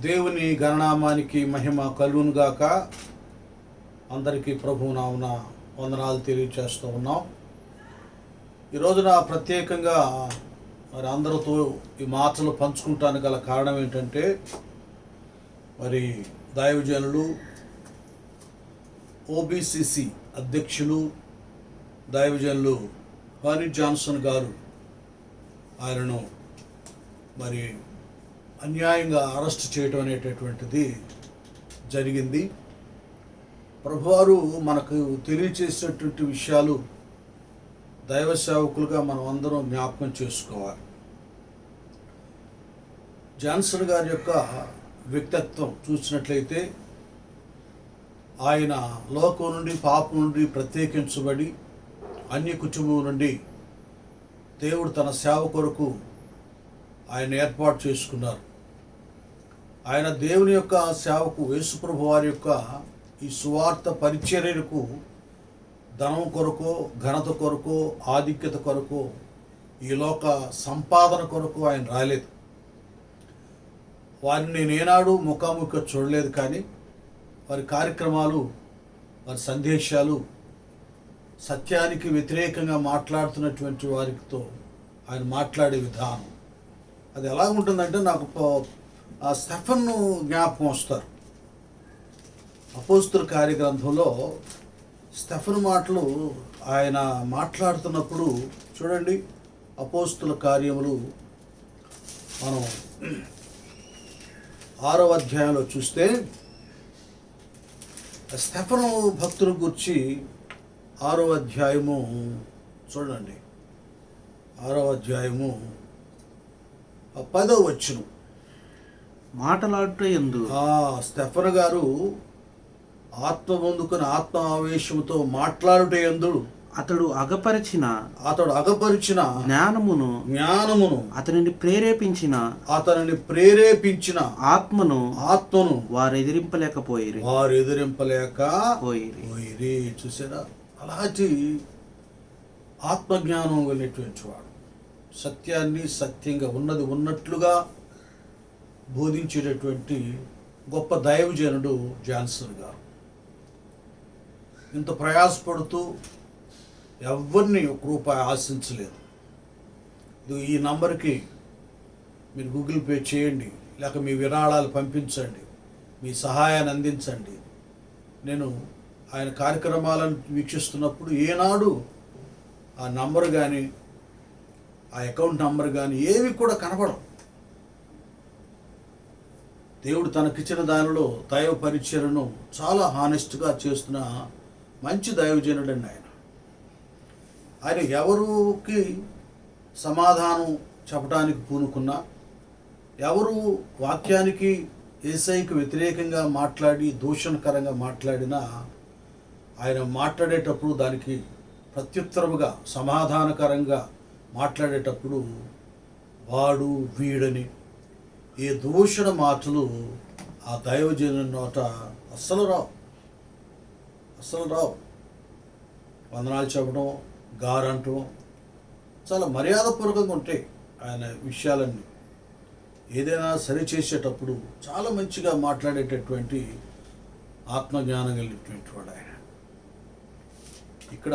దేవుని గణనామానికి మహిమ కలుగునుగాక. అందరికీ ప్రభువు నామమున వందనాలు తెలియజేస్తూ ఉన్నాం. ఈ రోజున ప్రత్యేకంగా మరి అందరితో ఈ మాటలు పంచుకుంటానికి గల కారణం ఏంటంటే, మరి దైవజనులు ఓబీసీసీ అధ్యక్షులు దైవజనులు హనీ జాన్సన్ గారు ఆయనను మరి అన్యాయంగా అరెస్ట్ చేయడం అనేటటువంటిది జరిగింది. ప్రభువారు మనకు తెలియచేసినటువంటి విషయాలు దైవ సేవకులుగా మనం అందరం జ్ఞాపకం చేసుకోవాలి. జాన్సన్ గారి యొక్క వ్యక్తిత్వం చూసినట్లయితే, ఆయన లోకం నుండి పాపం నుండి ప్రత్యేకించబడి అన్య కుటుంబం నుండి దేవుడు తన సేవ కొరకు ఆయన ఏర్పాటు చేసుకున్నారు. ఆయన దేవుని యొక్క సేవకు, యేసుప్రభు వారి యొక్క ఈ సువార్త పరిచర్యకు ధనం కొరకు, ఘనత కొరకు, ఆధిక్యత కొరకు, ఈ లోక సంపాదన కొరకు ఆయన రాలేదు. వారిని నేను ఏనాడు ముఖాముఖిగా చూడలేదు. కానీ వారి కార్యక్రమాలు, వారి సందేశాలు, సత్యానికి వ్యతిరేకంగా మాట్లాడుతున్నటువంటి వారితో ఆయన మాట్లాడే విధానం అది ఎలా ఉంటుందంటే, నాకు ఆ స్టెఫన్ను జ్ఞాపకం వస్తారు. అపోస్తుల కార్యగ్రంథంలో స్టెఫన్ మాటలు ఆయన మాట్లాడుతున్నప్పుడు చూడండి. అపోస్తుల కార్యములు మనం 6వ అధ్యాయంలో చూస్తే, స్టెఫను భక్తుల గురించి 6వ అధ్యాయము చూడండి. 6వ అధ్యాయము 10వ వచనం. మాటలాడుటయందు స్టెఫన్ గారు ఆత్మ పొందుకుని ఆత్మ ఆవేశముతో మాట్లాడుటయందు అతడు అగపరిచిన జ్ఞానమును అతనిని ప్రేరేపించిన ఆత్మను వారు ఎదిరింపలేకపోయిరి. చూసారా, అలాంటి ఆత్మజ్ఞానం కలిగినటువంటి వాడు, సత్యాన్ని సత్యంగా ఉన్నది ఉన్నట్లుగా బోధించేటటువంటి గొప్ప దైవజనుడు జాన్సన్ గారు. ఇంత ప్రయాసపడుతూ ఎవరిని ఒక రూపాయి ఆశించలేదు. ఈ నంబర్కి మీరు గూగుల్ పే చేయండి, లేక మీ విరాళాలు పంపించండి, మీ సహాయాన్ని అందించండి. నేను ఆయన కార్యక్రమాలను వీక్షిస్తున్నప్పుడు ఏనాడు ఆ నంబర్ కానీ, ఆ అకౌంట్ నంబర్ కానీ ఏవి కూడా కనపడవు. దేవుడు తనకిచ్చిన దానిలో దైవ పరిచర్యను చాలా హానెస్ట్గా చేస్తున్న మంచి దైవజనుడండి ఆయన. ఆయన ఎవరికి సమాధానం చెప్పడానికి పూనుకున్నా, ఎవరు వాక్యానికి, యేసయ్యకు వ్యతిరేకంగా మాట్లాడి దూషణకరంగా మాట్లాడినా, ఆయన మాట్లాడేటప్పుడు దానికి ప్రత్యుత్తరముగా సమాధానకరంగా మాట్లాడేటప్పుడు వాడు వీడని ఏ దూషణ మాటలు ఆ దైవజనుని నోట అస్సలు రావు. వందనాలు చెప్పడం, గారంటం చాలా మర్యాదపూర్వకంగా ఉంటాయి ఆయన విషయాలన్నీ. ఏదైనా సరి చేసేటప్పుడు చాలా మంచిగా మాట్లాడేటటువంటి ఆత్మజ్ఞానం కలిగినటువంటి వాడు ఆయన. ఇక్కడ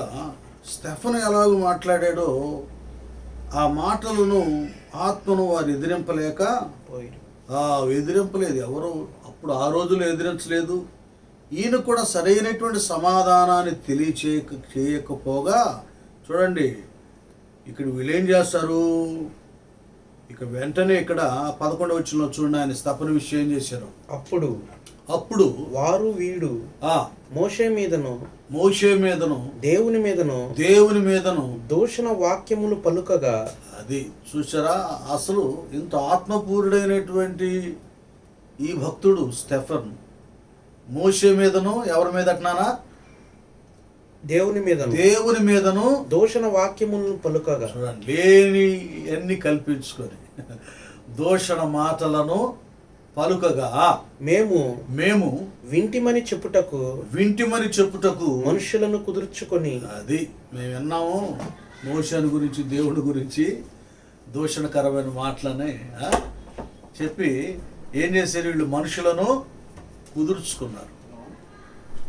స్టెఫన్ ఎలాగో మాట్లాడాడో ఆ మాటలను, ఆత్మను వారు ఎదిరింపలేదు. ఎవరు అప్పుడు ఆ రోజులు ఎదిరించలేదు. ఈయన కూడా సరైనటువంటి సమాధానాన్ని చేయకపోగా చూడండి, ఇక్కడ వీళ్ళేం చేస్తారు. ఇక వెంటనే ఇక్కడ 11వ వచనంలో చూడండి, ఆయన స్తపన విషయం ఏం చేశారు. అప్పుడు వారు వీడు మోషే మీదను దేవుని మీదను దూషణ వాక్యములు పలుకగా. అది చూసారా, అసలు ఇంత ఆత్మపూరుడైనటువంటి ఈ భక్తుడు స్టెఫన్ మోషే మీదను, ఎవరి మీద అంటున్నానా, దేవుని మీదను దూషణ వాక్యములను పలుకగా. చూడండి, లేని అన్ని కల్పించుకొని దూషణ మాటలను పలుకగా మేము వింటిమని చెప్పుటకు మనుషులను కుదుర్చుకొని. అది మేము విన్నాము. మోషేను గురించి, దేవుడి గురించి దూషణకరమైన మాటలని చెప్పి ఏం చేశారు? వీళ్ళు మనుషులను కుదుర్చుకున్నారు.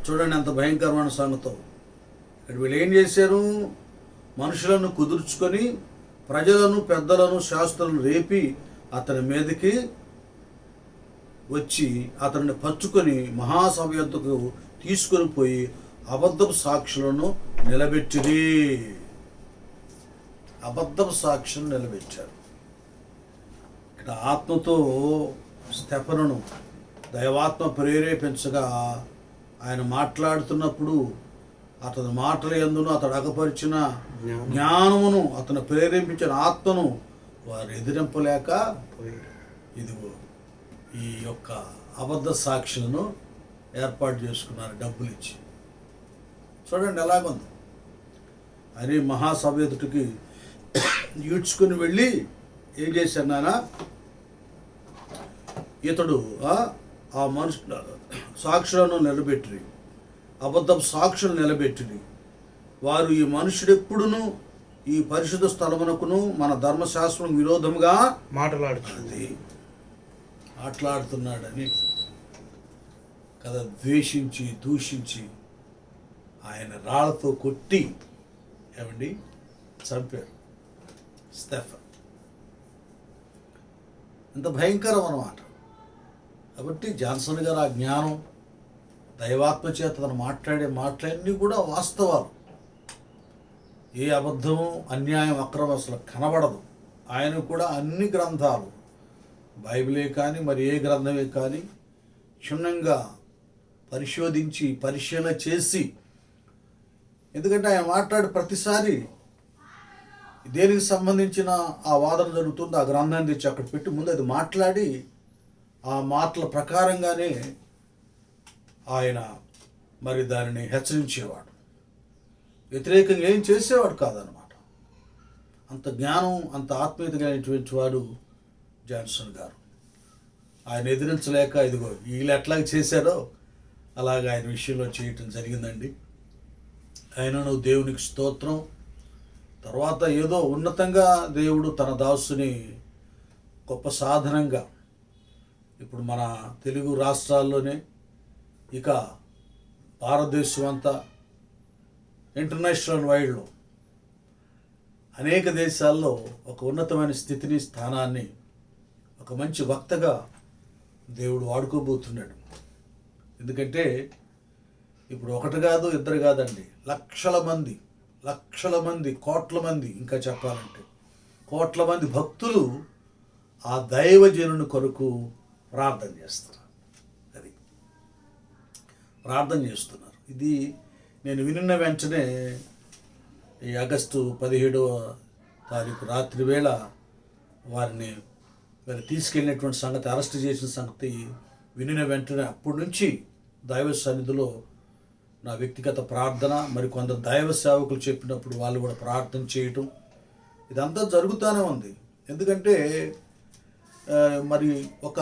చూడండి ఎంత భయంకరమైన సంగతో. ఇక్కడ వీళ్ళు ఏం చేశారు? మనుషులను కుదుర్చుకొని ప్రజలను, పెద్దలను, శాస్త్రులను రేపి అతని మీదకి వచ్చి అతన్ని పచ్చుకొని మహాసభ యొద్దకు తీసుకొని పోయి అబద్ధపు సాక్షులను నిలబెట్టిరి. అబద్ధపు సాక్షులను నిలబెట్టారు. ఇక్కడ ఆత్మతో స్తెఫనును దైవాత్మ ప్రేరేపించగా ఆయన మాట్లాడుతున్నప్పుడు అతని మాటల యందును అతడు అగపరిచిన జ్ఞానమును అతను ప్రేరేపించిన ఆత్మను వారు ఎదిరింపలేక ఇదిగో ఈ యొక్క అబద్ధ సాక్షులను ఏర్పాటు చేసుకున్నారు డబ్బులు ఇచ్చి. చూడండి ఎలాగుంది. అని మహాసభ ఎదుటికి ఈడ్చుకుని వెళ్ళి ఏం చేశారు నాయన? ఇతడు ఆ మనుషు సాక్షులను నిలబెట్టిరి, అబద్ధం సాక్షులు నిలబెట్టిరి. వారు ఈ మనుషుడెప్పుడును ఈ పరిశుద్ధ స్థలమునకును మన ధర్మశాస్త్రం విరోధముగా మాట్లాడుతున్నాడని కదా ద్వేషించి దూషించి ఆయన రాళ్లతో కొట్టి ఏమండి చంపారు స్టెఫన్. ఇంత భయంకరం అన్నమాట. కాబట్టి జాన్సన్ గారు ఆ జ్ఞానం దైవాత్మ చేత తను మాట్లాడే మాటలన్నీ కూడా వాస్తవాలు. ఏ అబద్ధము, అన్యాయం, అక్రమం అసలు కనబడదు. ఆయన కూడా అన్ని గ్రంథాలు, బైబిలే కానీ మరి ఏ గ్రంథమే కానీ క్షుణ్ణంగా పరిశోధించి పరిశీలన చేసి, ఎందుకంటే ఆయన మాట్లాడే ప్రతిసారి దేనికి సంబంధించిన ఆ వాదన జరుగుతుందో ఆ గ్రంథాన్ని తెచ్చి అక్కడ పెట్టి ముందు అది మాట్లాడి ఆ మాటల ప్రకారంగానే ఆయన మరి దానిని హెచ్చరించేవాడు. వ్యతిరేకంగా ఏం చేసేవాడు కాదనమాట. అంత జ్ఞానం, అంత ఆత్మీయత కలిగినటువంటి వాడు జాన్సన్ గారు. ఆయన ఎదిరించలేక ఇదిగో వీళ్ళు ఎట్లాగ చేశారో అలాగ ఆయన విషయంలో చేయటం జరిగిందండి. ఆయనను దేవునికి స్తోత్రం. తర్వాత ఏదో ఉన్నతంగా దేవుడు తన దాసుని గొప్ప సాధనంగా ఇప్పుడు మన తెలుగు రాష్ట్రాల్లోనే ఇక భారతదేశం అంతా ఇంటర్నేషనల్ వైడ్లో అనేక దేశాల్లో ఒక ఉన్నతమైన స్థితిని, స్థానాన్ని ఒక మంచి వక్తగా దేవుడు వాడుకోబోతున్నాడు. ఎందుకంటే ఇప్పుడు ఒకటి కాదు, ఇద్దరు కాదండి, లక్షల మంది, కోట్ల మంది, ఇంకా చెప్పాలంటే కోట్ల మంది భక్తులు ఆ దైవజనుని కొరకు ప్రార్థన చేస్తారు. అది ప్రార్థన చేస్తున్నారు. ఇది నేను వినిన వెంటనే ఈ ఆగస్టు 17వ తారీఖు రాత్రి వేళ వారిని తీసుకెళ్ళినటువంటి సంగతి, అరెస్ట్ చేసిన సంగతి వినిన వెంటనే అప్పటి నుంచి దైవ సన్నిధిలో నా వ్యక్తిగత ప్రార్థన, మరి కొందరు దైవ సేవకులు చెప్పినప్పుడు వాళ్ళు కూడా ప్రార్థన చేయటం, ఇదంతా జరుగుతూనే ఉంది. ఎందుకంటే మరి ఒక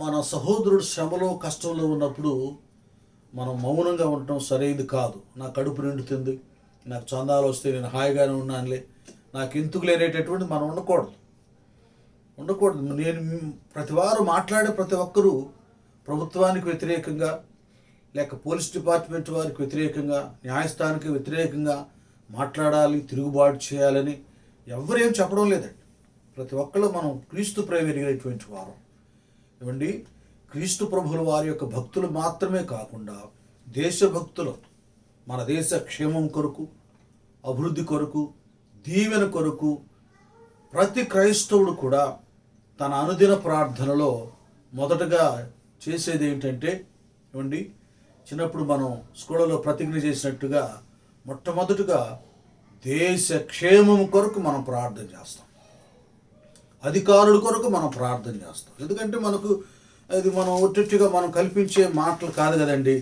మన సహోదరుడు శ్రమలో, కష్టంలో ఉన్నప్పుడు మనం మౌనంగా ఉండటం సరైనది కాదు. నా కడుపు నిండుతుంది, నాకు చందాలు వస్తే నేను హాయిగానే ఉన్నానులే, నాకు ఎందుకు లేనేటటువంటి మనం ఉండకూడదు. నేను ప్రతి వారు మాట్లాడే ప్రతి ఒక్కరూ ప్రభుత్వానికి వ్యతిరేకంగా, లేక పోలీస్ డిపార్ట్మెంట్ వారికి వ్యతిరేకంగా, న్యాయస్థానానికి వ్యతిరేకంగా మాట్లాడాలి, తిరుగుబాటు చేయాలని ఎవరేం చెప్పడం లేదండి. ప్రతి ఒక్కళ్ళు మనం క్రీస్తు ప్రేమ ఎరిగినటువంటి వారం ఏమండి. క్రీస్తు ప్రభువుల వారి యొక్క భక్తులు మాత్రమే కాకుండా దేశభక్తులు, మన దేశ క్షేమం కొరకు, అభివృద్ధి కొరకు, దీవెన కొరకు ప్రతి క్రైస్తవుడు కూడా తన అనుదిన ప్రార్థనలో మొదటగా చేసేది ఏంటంటే ఏమండి, చిన్నప్పుడు మనం స్కూళ్ళలో ప్రతిజ్ఞ చేసినట్టుగా మొట్టమొదటిగా దేశ క్షేమం కొరకు మనం ప్రార్థన చేస్తాం, అధికారుల కొరకు మనం ప్రార్థన చేస్తాం. ఎందుకంటే మనకు అది మనం ఒట్టొట్టుగా మనం కల్పించే మాటలు కాదు కదండి.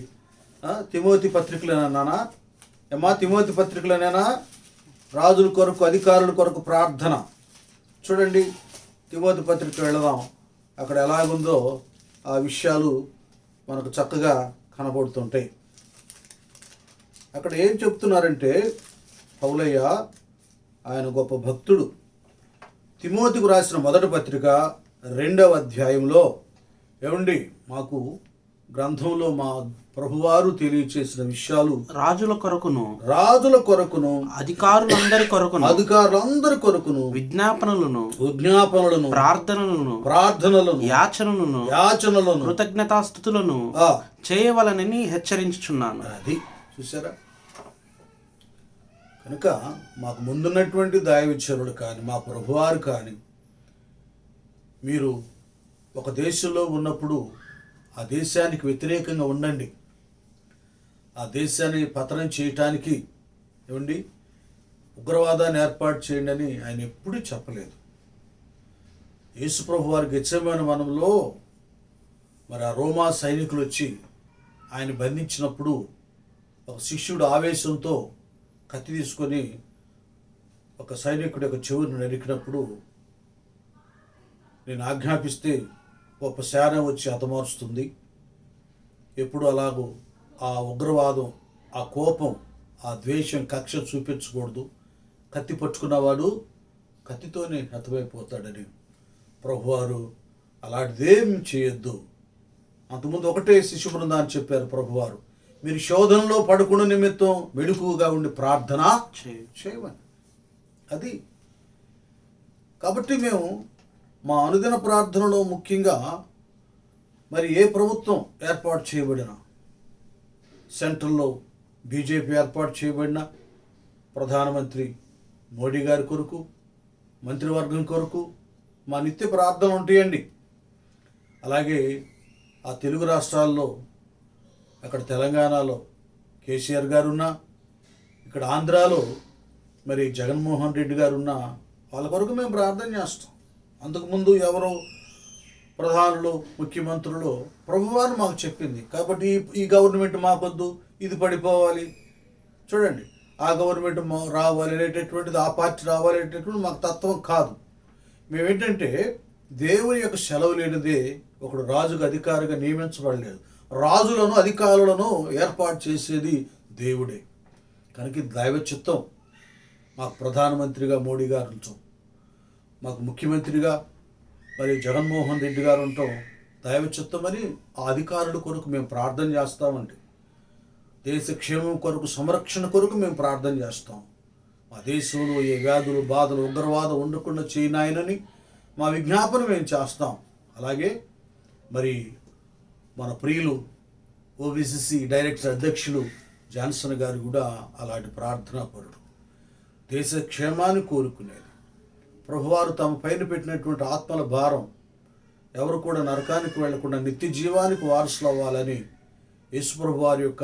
తిమోతి పత్రికలనేనా తిమోతి పత్రికలనేనా రాజుల కొరకు, అధికారుల కొరకు ప్రార్థన. చూడండి, తిమోతి పత్రిక వెళదాం, అక్కడ ఎలాగుందో ఆ విషయాలు మనకు చక్కగా కనబడుతుంటాయి. అక్కడ ఏం చెప్తున్నారంటే పౌలయ్య, ఆయన గొప్ప భక్తుడు, తిమోతికు రాసిన మొదటి పత్రిక 2వ అధ్యాయంలో ఏమండి మాకు గ్రంథంలో మా ప్రభువారు తెలియచేసిన విషయాలు రాజుల కొరకును అధికారులందరి కొరకును విజ్ఞాపనలను ప్రార్థనలను యాచనలను కృతజ్ఞతాస్తుతులను చేయవలనని హెచ్చరించుచున్నాను. అది చూసారా? కనుక మాకు ముందున్నటువంటి దైవచరుడు కానీ మా ప్రభువారు కానీ మీరు ఒక దేశంలో ఉన్నప్పుడు ఆ దేశానికి వ్యతిరేకంగా ఉండండి, ఆ దేశాన్ని పతనం చేయటానికి ఏమండి ఉగ్రవాదాన్ని ఏర్పాటు చేయండి అని ఆయన ఎప్పుడూ చెప్పలేదు. యేసుప్రభు వారి గెత్సేమనే వనంలో మరి ఆ రోమా సైనికులు వచ్చి ఆయన బంధించినప్పుడు ఒక శిష్యుడు ఆవేశంతో కత్తి తీసుకొని ఒక సైనికుడి యొక్క చెవును నరికినప్పుడు నేను ఆజ్ఞాపిస్తే గొప్ప సేన వచ్చి హతమారుస్తుంది. ఎప్పుడు అలాగూ ఆ ఉగ్రవాదం, ఆ కోపం, ఆ ద్వేషం, కక్ష చూపించకూడదు. కత్తి పట్టుకున్నవాడు కత్తితోనే హతమైపోతాడని ప్రభువారు అలాంటిదేం చేయొద్దు. అంతకుముందు ఒకటే శిశు బృందాన్ని చెప్పారు ప్రభువారు, మీరు శోధనలో పడుకున్న నిమిత్తం మెలకువగా ఉండి ప్రార్థన చేయమని. అది కాబట్టి మేము మా అనుదిన ప్రార్థనలో ముఖ్యంగా మరి ఏ ప్రభుత్వం ఏర్పాటు చేయబడినా, సెంట్రల్లో బీజేపీ ఏర్పాటు చేయబడిన ప్రధానమంత్రి మోడీ గారి కొరకు, మంత్రివర్గం కొరకు మా నిత్య ప్రార్థనలు ఉంటాయండి. అలాగే ఆ తెలుగు రాష్ట్రాల్లో, అక్కడ తెలంగాణలో కేసీఆర్ గారు ఉన్నా, ఇక్కడ ఆంధ్రాలో మరి జగన్మోహన్ రెడ్డి గారు ఉన్నా, వాళ్ళ కొరకు మేము ప్రార్థన చేస్తాం. అంతకుముందు ఎవరో ప్రధానులు, ముఖ్యమంత్రులు ప్రభువారు మాకు చెప్పింది. కాబట్టి ఈ గవర్నమెంట్ మాకొద్దు, ఇది పడిపోవాలి, చూడండి ఆ గవర్నమెంట్ రావాలి అనేటటువంటిది, ఆ పార్టీ రావాలి అనేటటువంటిది మాకు తత్వం కాదు. మేమేంటంటే దేవుని యొక్క సెలవు లేనిదే ఒకడు రాజుగా అధికారిగా నియమించబడలేదు. రాజులను, అధికారులను ఏర్పాటు చేసేది దేవుడే. కనుక దైవ చిత్తం. మాకు ప్రధానమంత్రిగా మోడీ గారు ఉంచాం, మాకు ముఖ్యమంత్రిగా మరి జగన్మోహన్ రెడ్డి గారు ఉంటాం, దైవ చిత్తమని ఆ అధికారుల కొరకు మేము ప్రార్థన చేస్తామండి. దేశ క్షేమం కొరకు, సంరక్షణ కొరకు మేము ప్రార్థన చేస్తాం. మా దేశంలో ఏ వ్యాధులు, బాధలు, ఉగ్రవాదం ఉండకుండా చేయనాయనని మా విజ్ఞాపన మేము చేస్తాం. అలాగే మరి మన ప్రియులు ఓబీసీసీ డైరెక్టర్ అధ్యక్షులు జాన్సన్ గారు కూడా అలాంటి ప్రార్థనా పరుడు, దేశ క్షేమాన్ని కోరుకునేది. ప్రభువారు తమ పైన పెట్టినటువంటి ఆత్మల భారం ఎవరు కూడా నరకానికి వెళ్లకుండా నిత్య జీవానికి వారసులు అవ్వాలని యేసుప్రభు వారి యొక్క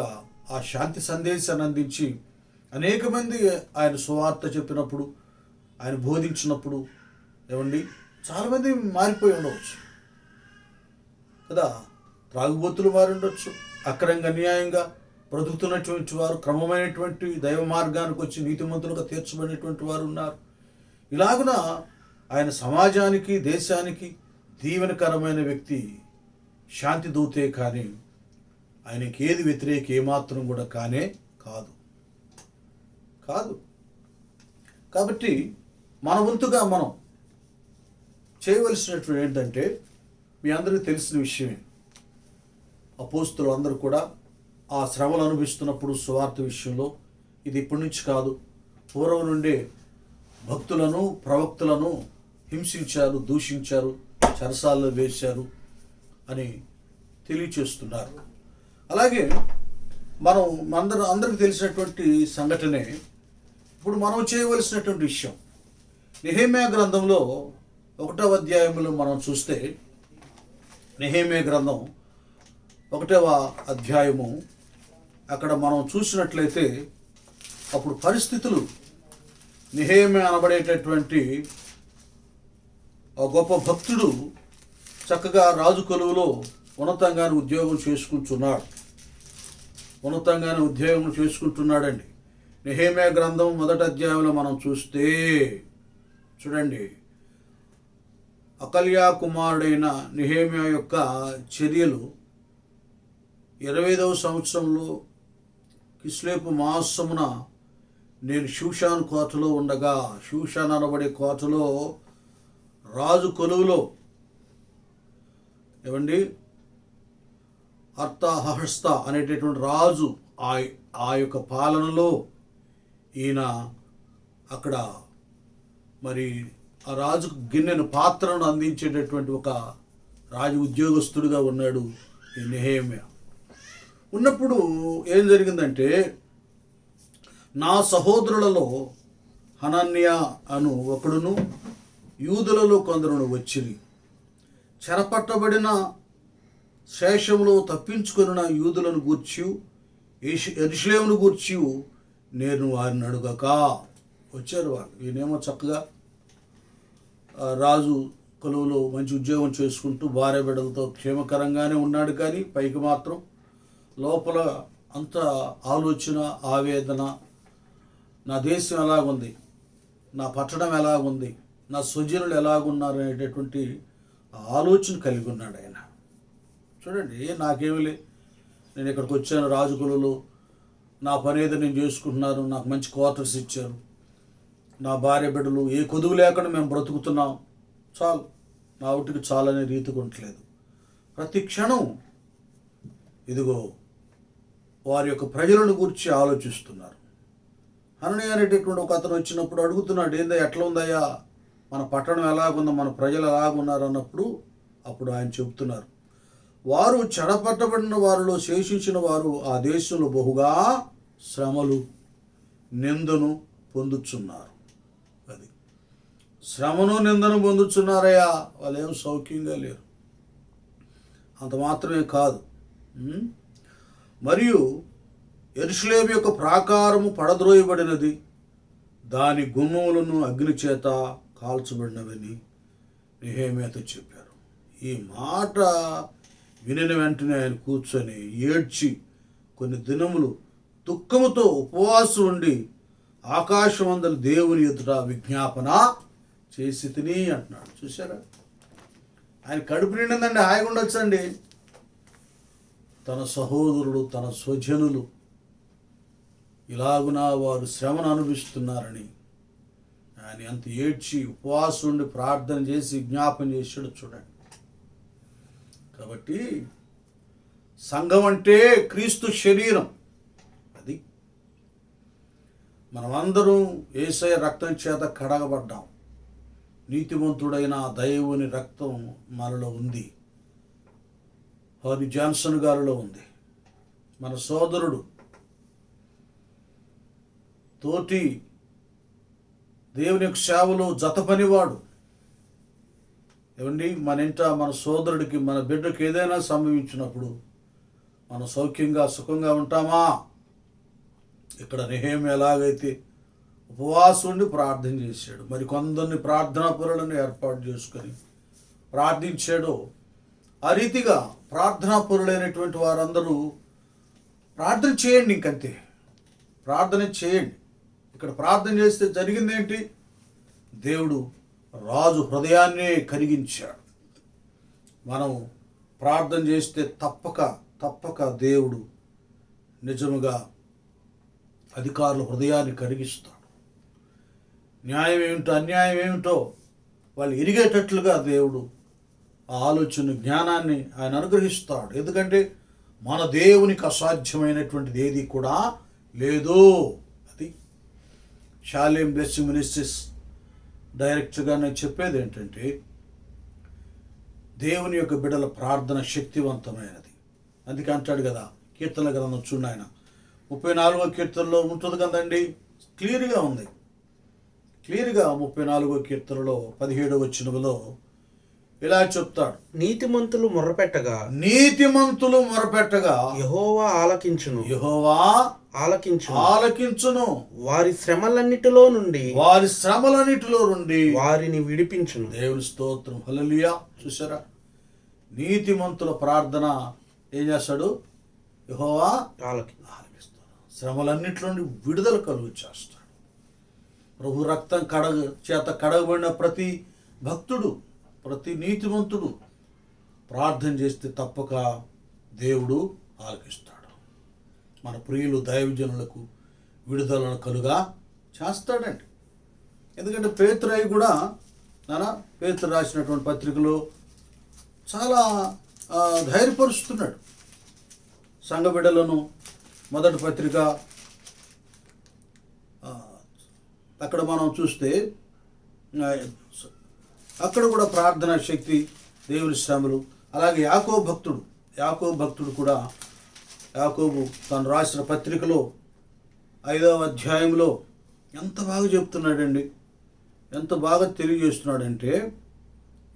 ఆ శాంతి సందేశాన్ని అందించి అనేక మంది ఆయన సువార్త చెప్పినప్పుడు, ఆయన బోధించినప్పుడు ఏమండి చాలామంది మారిపోయి ఉండవచ్చు కదా. త్రాగుబోతులు మారి ఉండొచ్చు, అక్రమంగా అన్యాయంగా బ్రతుకుతున్నటువంటి వారు క్రమమైనటువంటి దైవ మార్గానికి వచ్చి నీతిమంతులుగా తీర్చబడినటువంటి వారు ఉన్నారు. ఇలాగున ఆయన సమాజానికి, దేశానికి దీవెనకరమైన వ్యక్తి, శాంతి దూతే కానీ ఆయనకి ఏది వ్యతిరేక ఏమాత్రం కూడా కానే కాదు. కాబట్టి మన వంతుగా మనం చేయవలసినటువంటి ఏంటంటే, మీ అందరికీ తెలిసిన విషయమే, అపోస్తులు అందరూ కూడా ఆ శ్రమలు అనుభవిస్తున్నప్పుడు సువార్త విషయంలో, ఇది ఇప్పటి నుంచి కాదు, పూర్వం నుండే భక్తులను, ప్రవక్తలను హింసించారు, దూషించారు, చెరసాల్లో వేశారు అని తెలియచేస్తున్నారు. అలాగే మనం అందరికి తెలిసినటువంటి సంఘటనే ఇప్పుడు మనం చేయవలసినటువంటి విషయం. నెహెమ్యా గ్రంథంలో 1వ అధ్యాయంలో మనం చూస్తే, నెహెమ్యా గ్రంథం 1వ అధ్యాయము అక్కడ మనం చూసినట్లయితే అప్పుడు పరిస్థితులు, నెహెమ్యా అనబడేటటువంటి ఆ గొప్ప భక్తుడు చక్కగా రాజు కొలువులో ఉన్నతంగానే ఉద్యోగం చేసుకుంటున్నాడండి. నెహెమ్యా గ్రంథం 1వ అధ్యాయంలో మనం చూస్తే చూడండి, అకల్యా కుమారుడైన నెహెమ్యా యొక్క చర్యలు 25వ సంవత్సరంలో కిస్లేపు మాసమున నేను షూషాన్ కోటలో ఉండగా, షూషాన్ అనబడే కోటలో రాజు కొలువులో ఏమండి అర్తహస్త అనేటటువంటి రాజు ఆ యొక్క పాలనలో ఈయన అక్కడ మరి ఆ రాజుకు గిన్నెను పాత్రను అందించేటటువంటి ఒక రాజు ఉద్యోగస్తుడిగా ఉన్నాడు ఈ నెహెమ్యా. ఉన్నప్పుడు ఏం జరిగిందంటే, నా సహోదరులలో హనన్యా అను ఒకడును యూదులలో కొందరును వచ్చిరి. చెరపట్టబడిన శేషములో తప్పించుకొనిన యూదులను గూర్చి యెరూషలేమును గూర్చి నేను వారిని అడుగక వచ్చారు. వాళ్ళు ఈయనేమో చక్కగా రాజు కొలువులో మంచి ఉద్యోగం చేసుకుంటూ భార్య బిడ్డలతో క్షేమకరంగానే ఉన్నాడు. కానీ పైకి మాత్రం లోపల అంత ఆలోచన, ఆవేదన, నా దేశం ఎలాగుంది, నా పట్టణం ఎలాగుంది, నా స్వజనులు ఎలాగున్నారు అనేటటువంటి ఆలోచన కలిగి ఉన్నాడు ఆయన. చూడండి, నాకేమిలే, నేను ఇక్కడికి వచ్చాను రాజుకులలో, నా పని ఏదో నేను చేసుకుంటున్నాను, నాకు మంచి క్వార్టర్స్ ఇచ్చారు, నా భార్య బిడ్డలు ఏ కొదువు లేకుండా మేము బ్రతుకుతున్నాం, చాలు, నా ఒకటికి చాలనే రీతికి ఉండట్లేదు. ప్రతి క్షణం ఇదిగో వారి యొక్క ప్రజలను గురించి ఆలోచిస్తున్నారు. హనన్యా అనేటటువంటి ఒక అతను వచ్చినప్పుడు అడుగుతున్నాడు, ఏందో ఎట్లా ఉందయ్యా, మన పట్టణం ఎలాగుందో, మన ప్రజలు ఎలాగున్నారు అన్నప్పుడు అప్పుడు ఆయన చెబుతున్నారు, వారు చెడపట్టబడిన వారిలో శేషించిన వారు ఆ దేశంలో బహుగా శ్రమలు నిందను పొందుచున్నారు. అది శ్రమను నిందను పొందుచున్నారయ్యా, వాళ్ళు ఏం సౌఖ్యంగా లేరు. అంత మాత్రమే కాదు, మరియు యెరూషలేము యొక్క ప్రాకారము పడద్రోయబడినది, దాని గుమ్మములను అగ్ని చేత కాల్చబడినవని నెహెమ్యాతో చెప్పారు. ఈ మాట వినిన వెంటనే ఆయన కూర్చొని ఏడ్చి కొన్ని దినములు దుఃఖముతో ఉపవాసం ఉండి ఆకాశమందలి దేవుని ఎదుట విజ్ఞాపన చేసి తిని అంటున్నాడు. చూసారా, ఆయన కడుపు నిండిందండి, హాయిగా ఉండొచ్చండి. తన సహోదరుడు, తన స్వజనులు ఇలాగునా వారు శ్రమను అనుభవిస్తున్నారని ఆయన అంత ఏడ్చి ఉపవాసం ఉండి ప్రార్థన చేసి విజ్ఞాపన చేసాడు. చూడండి, కాబట్టి సంఘం అంటే క్రీస్తు శరీరం. అది మనమందరం యేసయ్య రక్తం చేత కడగబడ్డాం. నీతిమంతుడైన దేవుని రక్తం మనలో ఉంది, హరి జాన్సన్ గారిలో ఉంది. మన సోదరుడు, తోటి దేవుని యొక్క సేవలో జత పనివాడు. ఏమండి, మన ఇంట మన సోదరుడికి, మన బిడ్డకి ఏదైనా సంభవించినప్పుడు మనం సౌఖ్యంగా సుఖంగా ఉంటామా? ఇక్కడ నెహెమ్యా ఎలాగైతే ఉపవాసం ఉండి ప్రార్థన చేశాడు, మరి కొందరిని ప్రార్థనా పరులను ఏర్పాటు చేసుకొని ప్రార్థించాడో ఆ రీతిగా ప్రార్థనా పరులైనటువంటి వారందరూ ప్రార్థన చేయండి. ఇంకంతే, ప్రార్థన చేయండి. ఇక్కడ ప్రార్థన చేస్తే జరిగింది ఏంటి? దేవుడు రాజు హృదయాన్నే కరిగించాడు. మనం ప్రార్థన చేస్తే తప్పక దేవుడు నిజముగా అధికారుల హృదయాన్ని కరిగిస్తాడు. న్యాయం ఏమిటో అన్యాయం ఏమిటో వాళ్ళు ఎరిగేటట్లుగా దేవుడు ఆ ఆలోచన జ్ఞానాన్ని ఆయన అనుగ్రహిస్తాడు. ఎందుకంటే మన దేవునికి అసాధ్యమైనటువంటిది ఏది కూడా లేదు. అది షాలేం బ్లెస్సింగ్ మినిస్ట్రీస్ డైరెక్టర్గా నేను చెప్పేది ఏంటంటే, దేవుని యొక్క బిడ్డల ప్రార్థన శక్తివంతమైనది. అందుకే అంటాడు కదా, కీర్తనల గ్రంథం చూడండి, ఆయన 34వ కీర్తనలో ఉంటుంది కదండి, క్లియర్గా ఉంది. క్లియర్గా 34వ కీర్తనలో 17వ వచనంలో ఇలా చెప్తాడు, నీతిమంతులు మొర్రపెట్టగా యెహోవా ఆలకించును, వారి శ్రమలన్నిటిలో నుండి వారిని విడిపించును. దేవుని స్తోత్రం, హల్లెలూయా. చూసారా, నీతిమంతుల ప్రార్థన ఏం చేస్తాడు? యెహోవా ఆలకిస్తాడు, శ్రమలన్నిటిలో నుండి విడుదల కలుగు చేస్తాడు. ప్రభు రక్తం చేత కడగబడిన ప్రతి భక్తుడు, ప్రతి నీతిమంతుడు ప్రార్థన చేస్తే తప్పక దేవుడు ఆలకిస్తాడు. మన ప్రియులు దైవజనులకు విడుదలను కలుగా చేస్తాడండి. ఎందుకంటే పేతురు కూడా పేతురు రాసినటువంటి పత్రికలో చాలా ధైర్యపరుస్తున్నాడు. సంఘ బిడ్డలను మొదటి పత్రిక అక్కడ మనం చూస్తే అక్కడ కూడా ప్రార్థనా శక్తి, దేవుని శ్రమలు. అలాగే యాకోబు భక్తుడు కూడా యాకోబు తను రాసిన పత్రికలో 5వ అధ్యాయంలో ఎంత బాగా చెప్తున్నాడండి, ఎంత బాగా తెలియజేస్తున్నాడంటే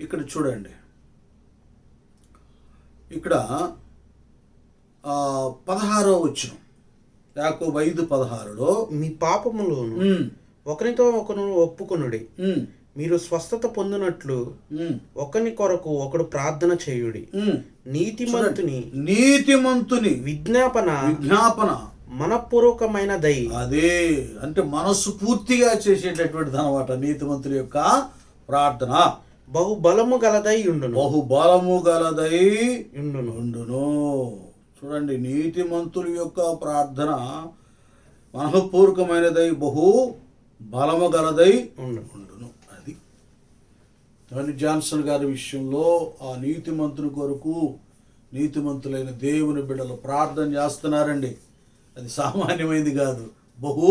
ఇక్కడ చూడండి. ఇక్కడ 16వ వచనం, యాకోబు 5:16లో మీ పాపములను ఒకరితో ఒకరు ఒప్పుకొనుడి, మీరు స్వస్థత పొందినట్లు ఒకని కొరకు ఒకడు ప్రార్థన చేయుడి. నీతిమంతుని విజ్ఞాపన మనపూర్వకమైనదై. అదే అంటే మనస్సు పూర్తిగా చేసేటటువంటిది అన్నమాట. నీతిమంతుల యొక్క ప్రార్థన బహుబలము గలదై ఉండును. చూడండి, నీతిమంతుల యొక్క ప్రార్థన మనఃపూర్వకమైనదై బహు బలము గలదై ఉండును. అది టోనీ జాన్సన్ గారి విషయంలో ఆ నీతిమంతుని కొరకు నీతిమంతులైన దేవుని బిడ్డలు ప్రార్థన చేస్తున్నారండి. అది సామాన్యమైనది కాదు, బహు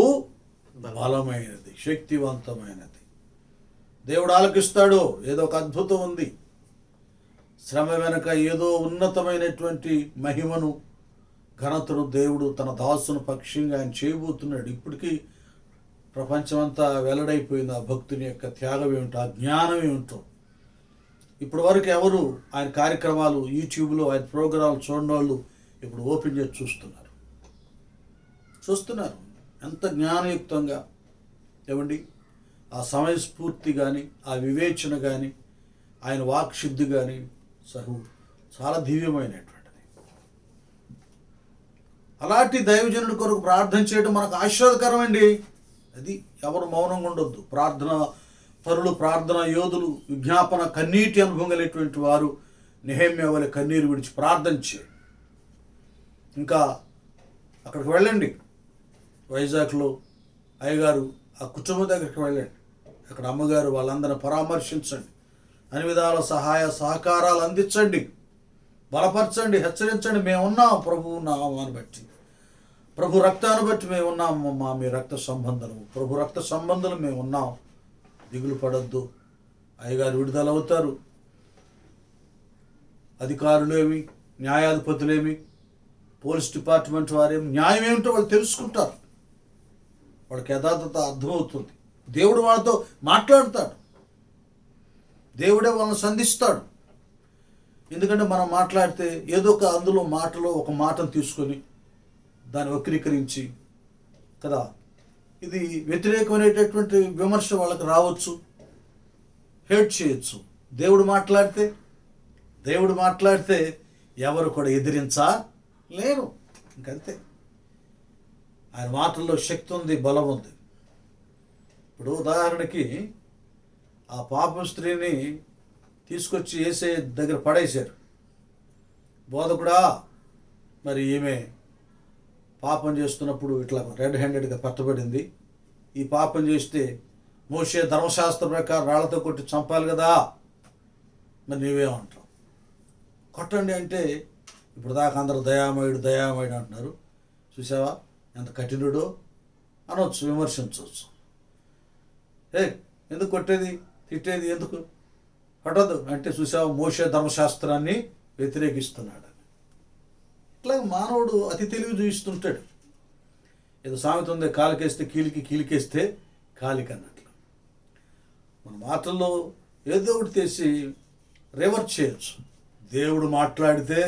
బలమైనది, శక్తివంతమైనది. దేవుడు ఆలకిస్తాడు. ఏదో ఒక అద్భుతం ఉంది. శ్రమ వెనక ఏదో ఉన్నతమైనటువంటి మహిమను, ఘనతను దేవుడు తన దాసును పక్షంగా ఆయన చేయబోతున్నాడు. ఇప్పటికీ ప్రపంచమంతా వెల్లడైపోయింది ఆ భక్తుని యొక్క త్యాగం ఏమిటో, ఆ జ్ఞానం ఏమిటో. ఇప్పటి వరకు ఎవరు ఆయన కార్యక్రమాలు యూట్యూబ్లో ఆయన ప్రోగ్రాంలు చూడని వాళ్ళు ఇప్పుడు ఓపెన్ చేసి చూస్తున్నారు. ఎంత జ్ఞానయుక్తంగా ఏమండి, ఆ సమయస్ఫూర్తి కానీ, ఆ వివేచన కానీ, ఆయన వాక్శుద్ధి కానీ చాలా దివ్యమైనటువంటిది. అలాంటి దైవజనుడి కొరకు ప్రార్థన చేయడం మనకు ఆశీర్వాదకరం అండి. అది ఎవరు మౌనంగా ఉండొద్దు. ప్రార్థన పరులు, ప్రార్థన యోధులు, విజ్ఞాపన కన్నీటి అనుభవం కలిగినటువంటి వారు నెహెమ్యా వలె కన్నీరు విడిచి ప్రార్థన చేయండి. ఇంకా అక్కడికి వెళ్ళండి, వైజాగ్లో అయ్యగారు ఆ కుటుంబం దగ్గరికి వెళ్ళండి. అక్కడ అమ్మగారు వాళ్ళందరిని పరామర్శించండి, అన్ని విధాల సహాయ సహకారాలు అందించండి, బలపరచండి, హెచ్చరించండి. మేమున్నాం ప్రభువు నామాన్ని బట్టి, ప్రభు రక్తాన్ని బట్టి మేమున్నాం. మీ రక్త సంబంధం, ప్రభు రక్త సంబంధం మేమున్నాం, దిగులు పడొద్దు. అయ్యగారు విడుదల అవుతారు. అధికారులేమి, న్యాయాధిపతులేమి, పోలీస్ డిపార్ట్మెంట్ వారేమి, న్యాయం ఏమిటో వాళ్ళు తెలుసుకుంటారు. వాళ్ళకి యథార్థత అర్థమవుతుంది. దేవుడు వాళ్ళతో మాట్లాడతాడు, దేవుడే వాళ్ళని సంధిస్తాడు. ఎందుకంటే మనం మాట్లాడితే ఏదో ఒక అందులో మాటలో ఒక మాటను తీసుకొని దాన్ని వక్రీకరించి కదా, ఇది వ్యతిరేకమైనటువంటి విమర్శ వాళ్ళకి రావచ్చు, హేట్ చేయొచ్చు. దేవుడు మాట్లాడితే ఎవరు కూడా ఎదిరించలేరు. ఇంకంతే. ఆయన మాటల్లో శక్తి ఉంది, బలం ఉంది. ఇప్పుడు ఉదాహరణకి ఆ పాపం స్త్రీని తీసుకొచ్చి యేసే దగ్గర పడేశారు. బోధకుడా, మరి ఈమె పాపం చేస్తున్నప్పుడు ఇట్లా రెడ్ హ్యాండెడ్గా పట్టబడింది. ఈ పాపం చేస్తే మోషే ధర్మశాస్త్ర ప్రకారం రాళ్లతో కొట్టి చంపాలి కదా, మరి నీవేమంటావు? కొట్టండి అంటే ఇప్పుడు దాకా అందరూ దయామయుడు అంటున్నారు. చూసావా ఎంత కఠినుడో అనవచ్చు, విమర్శించవచ్చు. ఎందుకు కొట్టేది, తిట్టేది ఎందుకు, కొట్టదు అంటే చూసావా మోషే ధర్మశాస్త్రాన్ని వ్యతిరేకిస్తున్నాడు. ఇట్లా మానవుడు అతి తెలివి చూపిస్తుంటాడు. ఏదో సామెత ఉంది, కాలికేస్తే కీలికేస్తే కాలికి అన్నట్లు. మన మాటల్లో ఏదో ఒకటి తీసి రివర్ట్ చేయొచ్చు. దేవుడు మాట్లాడితే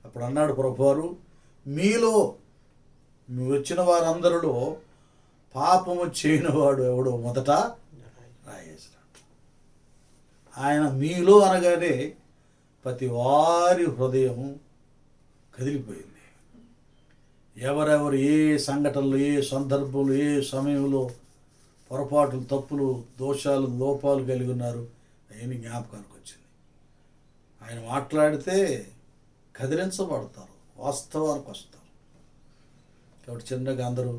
అప్పుడు అన్నాడు ప్రభువారు, మీలో వచ్చిన వారందరిలో పాపము చేయనివాడు ఎవడో మొదట రాయేసినాడు. ఆయన మీలో అనగానే ప్రతి వారి హృదయం కదిలిపోయింది. ఎవరెవరు ఏ సంఘటనలు, ఏ సందర్భంలో, ఏ సమయంలో పొరపాటులు, తప్పులు, దోషాలు, లోపాలు కలిగి ఉన్నారు అవన్నీ జ్ఞాపకానికి వచ్చింది. ఆయన మాట్లాడితే కదిలించబడతారు, వాస్తవానికి వస్తారు. కాబట్టి చిన్నగా అందరూ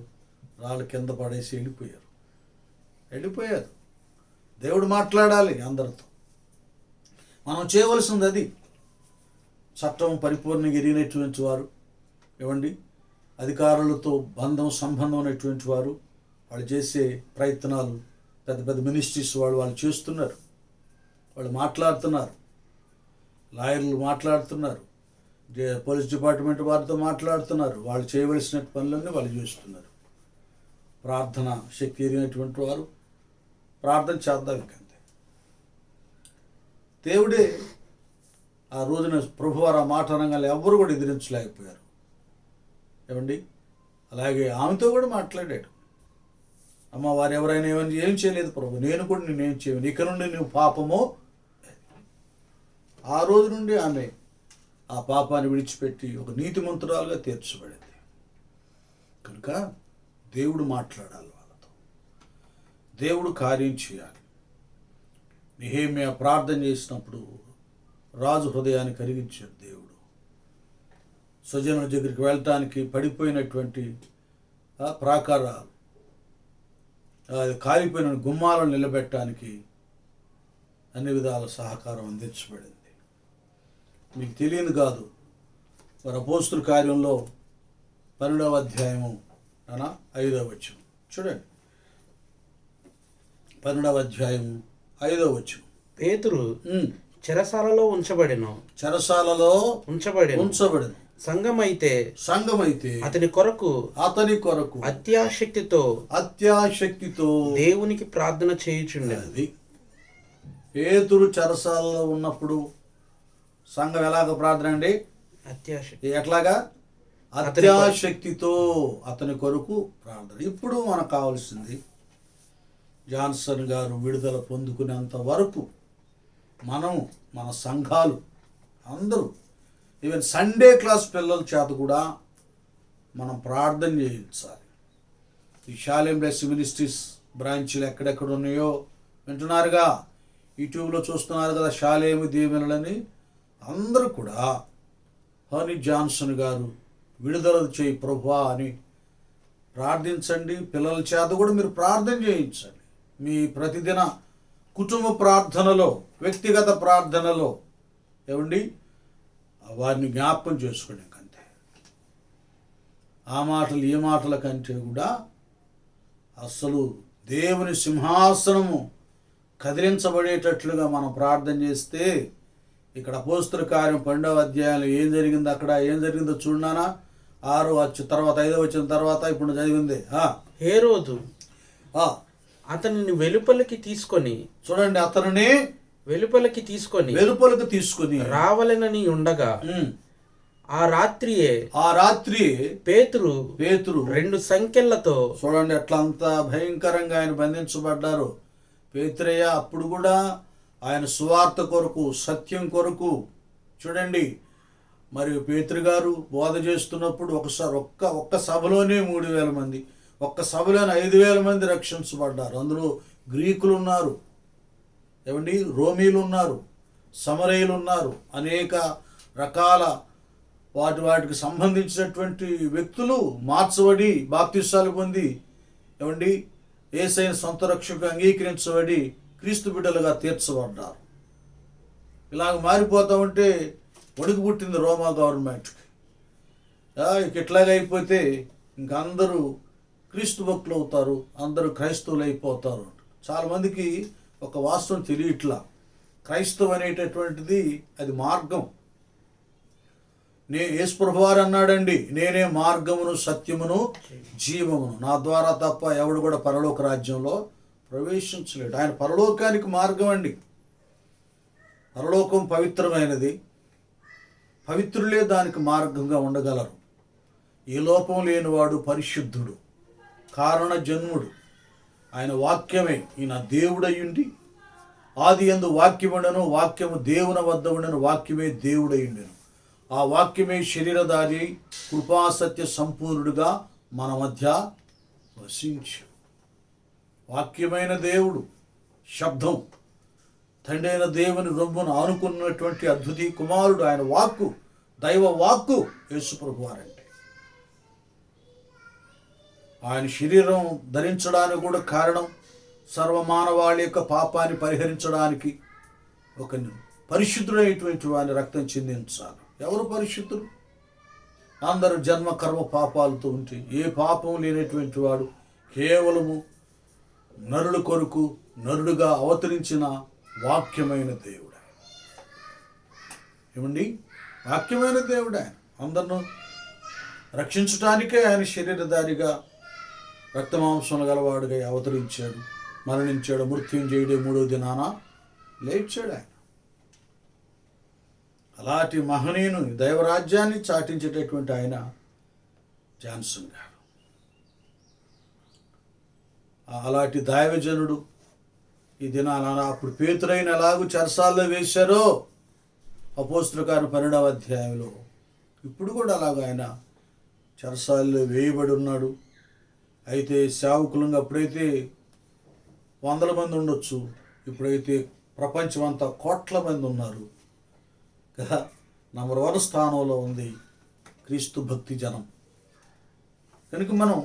రాళ్ళు కింద పడేసి వెళ్ళిపోయారు. దేవుడు మాట్లాడాలి అందరితో. మనం చేయవలసింది అది. చట్టం పరిపూర్ణంగా ఎరిగినటువంటి వారు, ఏమండి, అధికారులతో సంబంధం అనేటువంటి వారు వాళ్ళు చేసే ప్రయత్నాలు, పెద్ద పెద్ద మినిస్ట్రీస్ వాళ్ళు చేస్తున్నారు, వాళ్ళు మాట్లాడుతున్నారు, లాయర్లు మాట్లాడుతున్నారు, పోలీస్ డిపార్ట్మెంట్ వారితో మాట్లాడుతున్నారు, వాళ్ళు చేయవలసిన పనులన్నీ వాళ్ళు చేస్తున్నారు. ప్రార్థన శక్తి ఎరిగినటువంటి వారు ప్రార్థన చేద్దాం ఇంకంతే. దేవుడే ఆ రోజున ప్రభువారు ఆ మాట అనగానే ఎవ్వరు కూడా ఎదిరించలేకపోయారు. ఏమండి, అలాగే ఆమెతో కూడా మాట్లాడాడు. అమ్మ, వారు ఎవరైనా ఏం చేయలేదు ప్రభు, నేను కూడా నేనేం చేయను, ఇక నుండి నువ్వు పాపమో. ఆ రోజు నుండి ఆమె ఆ పాపాన్ని విడిచిపెట్టి ఒక నీతిమంతురాలుగా తీర్చబడింది. కనుక దేవుడు మాట్లాడాలి వాళ్ళతో, దేవుడు కార్యం చేయాలి. నెహెమ్యా ప్రార్థన చేసినప్పుడు రాజు హృదయాన్ని కరిగించాడు దేవుడు. స్వజనుల దగ్గరికి వెళ్ళటానికి పడిపోయినటువంటి ప్రాకారాలు, కాలిపోయిన గుమ్మాలను నిలబెట్టడానికి అన్ని విధాల సహకారం అందించబడింది. మీకు తెలియదు కాదు, మరి అపోస్తుల కార్యంలో 12వ అధ్యాయము 5వ వచనం చూడండి. 12వ అధ్యాయము 5వ వచనం. పేతురు చెరసాలలో ఉంచబడెను. సంఘమైతే అతని కొరకు అత్యాశక్తితో దేవునికి ప్రార్థన చేయుచుండెను. పేతురు చెరసాలలో ఉన్నప్పుడు సంఘం ఎలాగ ప్రార్థన అండి? ఎట్లాగా? అత్యాశక్తితో అతని కొరకు ప్రార్థన. ఇప్పుడు మనకు కావాల్సింది జాన్సన్ గారు విడుదల పొందుకునేంత వరకు మన సంఘాలు అందరూ, ఈవెన్ సండే క్లాస్ పిల్లల చేత కూడా మనం ప్రార్థన చేయించాలి. ఈ షాలేం బ్లెస్ మినిస్ట్రీస్ బ్రాంచీలు ఎక్కడెక్కడ ఉన్నాయో వింటున్నారుగా, యూట్యూబ్లో చూస్తున్నారు కదా, షాలేము దీవెనలని. అందరూ కూడా హనీ జాన్సన్ గారు విడుదల చేయి ప్రభువా అని ప్రార్థించండి. పిల్లల చేత కూడా మీరు ప్రార్థన చేయించండి. మీ ప్రతిదిన కుటుంబ ప్రార్థనలో, వ్యక్తిగత ప్రార్థనలో ఏమండి వారిని జ్ఞాపకం చేసుకోండి. కంటే ఆ మాటలు ఈ మాటల కంటే కూడా అసలు దేవుని సింహాసనము కదిలించబడేటట్లుగా మనం ప్రార్థన చేస్తే, ఇక్కడ అపోస్తుల కార్యం 12వ అధ్యాయంలో ఏం జరిగిందో అక్కడ ఏం జరిగిందో చూడనా. 6 వచ్చి తర్వాత 5 వచ్చిన తర్వాత ఇప్పుడు చదివింది. హేరోదు అతనిని వెలుపలికి తీసుకొని, చూడండి, అతనిని వెలుపలికి తీసుకొని రావాలనని ఉండగా ఆ రాత్రి పేతురు 2 సంకెళ్లతో, చూడండి ఎట్లా అంత భయంకరంగా ఆయన బంధించబడ్డారు. పేతురయ్య అప్పుడు కూడా ఆయన సువార్త కొరకు, సత్యం కొరకు, చూడండి, మరి పేతురు గారు బోధ చేస్తున్నప్పుడు ఒకసారి ఒక్క సభలోనే 3,000 మంది, ఒక్క సభలోనే 5,000 మంది రక్షించబడ్డారు. అందులో గ్రీకులు ఉన్నారు, ఏమండి, రోమీలు ఉన్నారు, సమరయులు ఉన్నారు, అనేక రకాల వాటికి సంబంధించినటువంటి వ్యక్తులు మార్చబడి బాప్తిసాలు పొంది, ఏమండి, యేసయ్యను సొంత రక్షకు అంగీకరించబడి క్రీస్తు బిడ్డలుగా తీర్చబడ్డారు. ఇలాగ మారిపోతా ఉంటే వణుకు పుట్టింది రోమా గవర్నమెంట్కి. ఇట్లాగైపోతే ఇంక అందరూ క్రీస్తు భక్తులు అవుతారు, అందరూ క్రైస్తవులు అయిపోతారు. చాలామందికి ఒక వాస్తవం తెలియట్లా. క్రైస్తవం అనేటటువంటిది అది మార్గం. యేసు ప్రభువారు అన్నాడండి, నేనే మార్గమును, సత్యమును, జీవమును, నా ద్వారా తప్ప ఎవడు కూడా పరలోక రాజ్యంలో ప్రవేశించలేడు. ఆయన పరలోకానికి మార్గం అండి. పరలోకం పవిత్రమైనది, పవిత్రులే దానికి మార్గంగా ఉండగలరు. ఏ లోపం లేనివాడు పరిశుద్ధుడు, కారణ జన్ముడు, ఆయన వాక్యమే. ఈయన దేవుడయ్యుండి ఆది యందు వాక్యముండెను, వాక్యము దేవుని వద్ద ఉండెను, వాక్యమే దేవుడయ్యుండెను. ఆ వాక్యమే శరీరధారి కృపాసత్య సంపూర్ణుడుగా మన మధ్య వసించు. వాక్యమైన దేవుడు శబ్దం, తండ్రి అయిన దేవుని రొమ్మును ఆనుకున్నటువంటి అద్భుతీ కుమారుడు, ఆయన వాక్కు, దైవ వాక్కు యేసు ప్రభువారంటే. ఆయన శరీరం ధరించడానికి కూడా కారణం సర్వమానవాళి యొక్క పాపాన్ని పరిహరించడానికి ఒక పరిశుద్ధుడైనటువంటి వారిని రక్తం చిందించాలి. ఎవరు పరిశుద్ధులు? అందరూ జన్మ కర్మ పాపాలతో ఉంటే ఏ పాపం లేనటువంటి వాడు కేవలము నరుడు కొరకు నరుడుగా అవతరించిన వాక్యమైన దేవుడు. ఏమండి, వాక్యమైన దేవుడు. అందరిను రక్షించటానికే ఆయన శరీరధారిగా రక్తమాంసములు గలవాడుగా అవతరించాడు, మరణించాడు, మృత్యుంజయుడే మూడో దినాన లేచాడు ఆయన. అలాంటి మహనీయుని దైవరాజ్యాన్ని చాటించేటటువంటి ఆయన జాన్సన్ గారు. అలాంటి దైవజనుడు ఈ దినాన అప్పుడు పేతురైన ఎలాగూ చెరసాల్లో వేశారో అపోస్తలుల కార్యం 12వ అధ్యాయంలో ఇప్పుడు కూడా అలాగ ఆయన చెరసాల్లో వేయబడి ఉన్నాడు. అయితే సేవకులంగా అప్పుడైతే 100 మంది ఉండొచ్చు, ఇప్పుడైతే ప్రపంచం అంతా కోట్ల మంది ఉన్నారు కదా. నంబర్ 1 స్థానంలో ఉంది క్రీస్తు భక్తి జనం. కనుక మనం